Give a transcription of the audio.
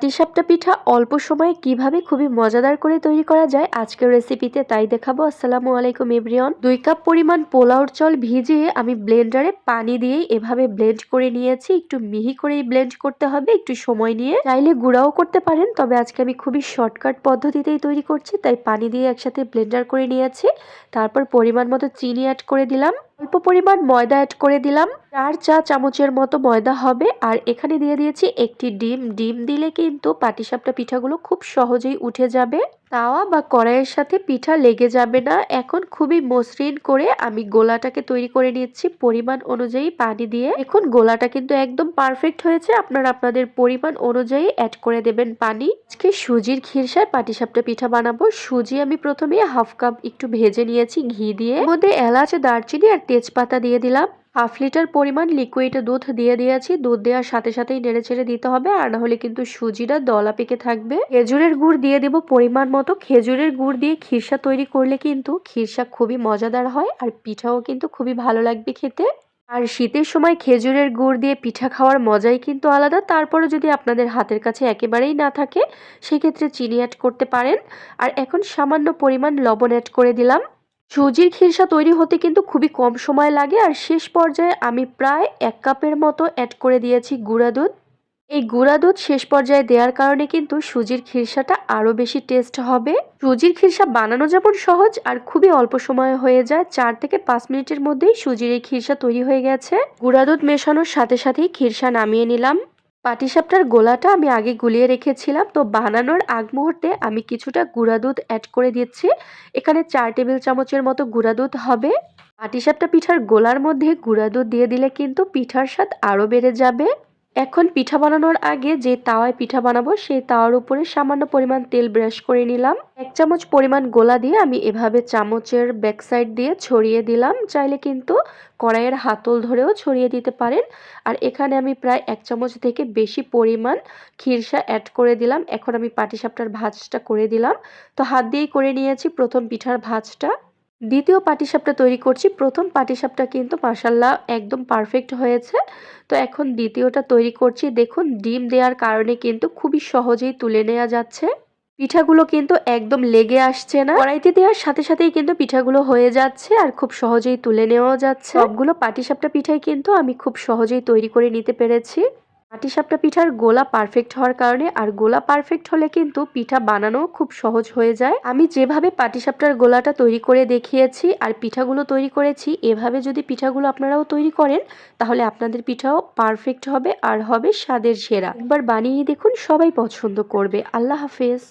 পাটিসাপটা পিঠা অল্প সময়ে কিভাবে খুবই মজাদার করে তৈরি করা যায় আজকের রেসিপিতে তাই দেখাবো। আসসালামু আলাইকুম এভরিওয়ান। 2 কাপ পরিমাণ পোলাওর চাল ভিজিয়ে আমি ব্লেন্ডারে পানি দিয়ে এভাবে ব্লেন্ড করে নিয়েছি। একটু মিহি করেই ব্লেন্ড করতে হবে, একটু সময় নিয়ে। চাইলে গুঁড়াও করতে পারেন, তবে আজকে আমি খুবই শর্টকাট পদ্ধতিতেই তৈরি করছি, তাই পানি দিয়ে একসাথে ব্লেন্ডার করে নিয়েছি। তারপর পরিমাণ মতো চিনি অ্যাড করে দিলাম, অল্প পরিমাণ ময়দা অ্যাড করে দিলাম, 4 চা চামচের মতো ময়দা হবে। আর এখানে দিয়ে দিয়েছি একটি ডিম দিলে কিন্তু পাটিসাপটা পিঠাগুলো খুব সহজেই উঠে যাবে, তাওয়া বা কড়াইয়ের সাথে পিঠা লেগে যাবে না। এখন খুবই মসৃণ করে আমি গোলাটাকে তৈরি করে নিচ্ছি পরিমাণ অনুযায়ী পানি দিয়ে। এখন গোলাটা কিন্তু একদম পারফেক্ট হয়েছে, আপনারা আপনাদের পরিমাণ অনুযায়ী অ্যাড করে দেবেন পানি। আজকে সুজির খিরসায় পাটিসাপটা পিঠা বানাবো। সুজি আমি প্রথমে হাফ কাপ একটু ভেজে নিয়েছি ঘি দিয়ে, এর মধ্যে এলাচ, দারচিনি আর তেজপাতা দিয়ে দিলাম। হাফ লিটার পরিমাণ লিকুইড দুধ দিয়ে দিয়েছি। দুধ দেওয়ার সাথে সাথেই নেড়ে ছেড়ে দিতে হবে, আর না হলে কিন্তু সুজিটা দলা পেকে থাকবে। খেজুরের গুড় দিয়ে দেব পরিমাণ মতো। খেজুরের গুড় দিয়ে খিরসা তৈরি করলে কিন্তু খিরসা খুবই মজাদার হয়, আর পিঠাও কিন্তু খুবই ভালো লাগবে খেতে। আর শীতের সময় খেজুরের গুড় দিয়ে পিঠা খাওয়ার মজাই কিন্তু আলাদা। তারপরে যদি আপনাদের হাতের কাছে একেবারেই না থাকে, সেক্ষেত্রে চিনি অ্যাড করতে পারেন। আর এখন সামান্য পরিমাণ লবণ অ্যাড করে দিলাম। সুজির খিরসা তৈরি হতে কিন্তু খুবই কম সময় লাগে। আর শেষ পর্যায়ে আমি প্রায় 1 কাপের মতো অ্যাড করে দিয়েছি গুঁড়া দুধ। এই গুঁড়া দুধ শেষ পর্যায়ে দেওয়ার কারণে কিন্তু সুজির খিরসাটা আরো বেশি টেস্ট হবে। সুজির খিরসা বানানো যেমন সহজ আর খুবই অল্প সময়ে হয়ে যায়, 4 থেকে 5 মিনিটের মধ্যেই সুজির এই খিরসা তৈরি হয়ে গেছে। গুঁড়া দুধ মেশানোর সাথে সাথেই খিরসা নামিয়ে নিলাম। পাটিসাপটার গোলাটা আমি আগে গুলিয়ে রেখেছিলাম, তো বানানোর আগ মুহূর্তে আমি কিছুটা গুঁড়া দুধ অ্যাড করে দিচ্ছি। এখানে 4 টেবিল চামচের মতো গুঁড়া দুধ হবে। পাটিসাপটা পিঠার গোলার মধ্যে গুঁড়া দুধ দিয়ে দিলে কিন্তু পিঠার স্বাদ আরো বেড়ে যাবে। এখন পিঠা বানানোর আগে যে তাওয়ায় পিঠা বানাবো, সেই তাওয়ার উপরে সামান্য পরিমাণ তেল ব্রাশ করে নিলাম। 1 চামচ পরিমাণ গোলা দিয়ে আমি এভাবে চামচের ব্যাক সাইড দিয়ে ছড়িয়ে দিলাম। চাইলে কিন্তু কড়াইয়ের হাতল ধরেও ছড়িয়ে দিতে পারেন। আর এখানে আমি প্রায় 1 চামচ থেকে বেশি পরিমাণ খিরসা অ্যাড করে দিলাম। এখন আমি পাটিসাপটার ভাঁজটা করে দিলাম। তো হাত দিয়েই করে নিয়েছি প্রথম পিঠার ভাঁজটা। দ্বিতীয় পাটিসাপটা তৈরি করছি। প্রথম পাটিসাপটা কিন্তু মাশাআল্লাহ একদম পারফেক্ট হয়েছে। তো এখন দ্বিতীয়টা তৈরি করছি। দেখুন, ডিম দেওয়ার কারণে কিন্তু খুবই সহজেই তুলে নেওয়া যাচ্ছে। পিঠাগুলো কিন্তু একদম লেগে আসছে না। কড়াইতে দেওয়ার সাথে সাথেই কিন্তু পিঠাগুলো হয়ে যাচ্ছে, আর খুব সহজেই তুলে নেওয়া যাচ্ছে। সবগুলো পাটিসাপটা পিঠাই কিন্তু আমি খুব সহজেই তৈরি করে নিতে পেরেছি। পাটিসাপটা পিঠার গোলা পারফেক্ট হওয়ার কারণে, আর গোলা পারফেক্ট হলে কিন্তু পিঠা বানানো খুব সহজ হয়ে যায়। আমি যেভাবে পাটিসাপটার গোলাটা তৈরি করে দেখিয়েছি আর পিঠাগুলো তৈরি করেছি, এভাবে যদি পিঠাগুলো আপনারাও তৈরি করেন, তাহলে আপনাদের পিঠাও পারফেক্ট হবে আর হবে স্বাদের সেরা। একবার বানিয়ে দেখুন, সবাই পছন্দ করবে। আল্লাহ হাফেজ।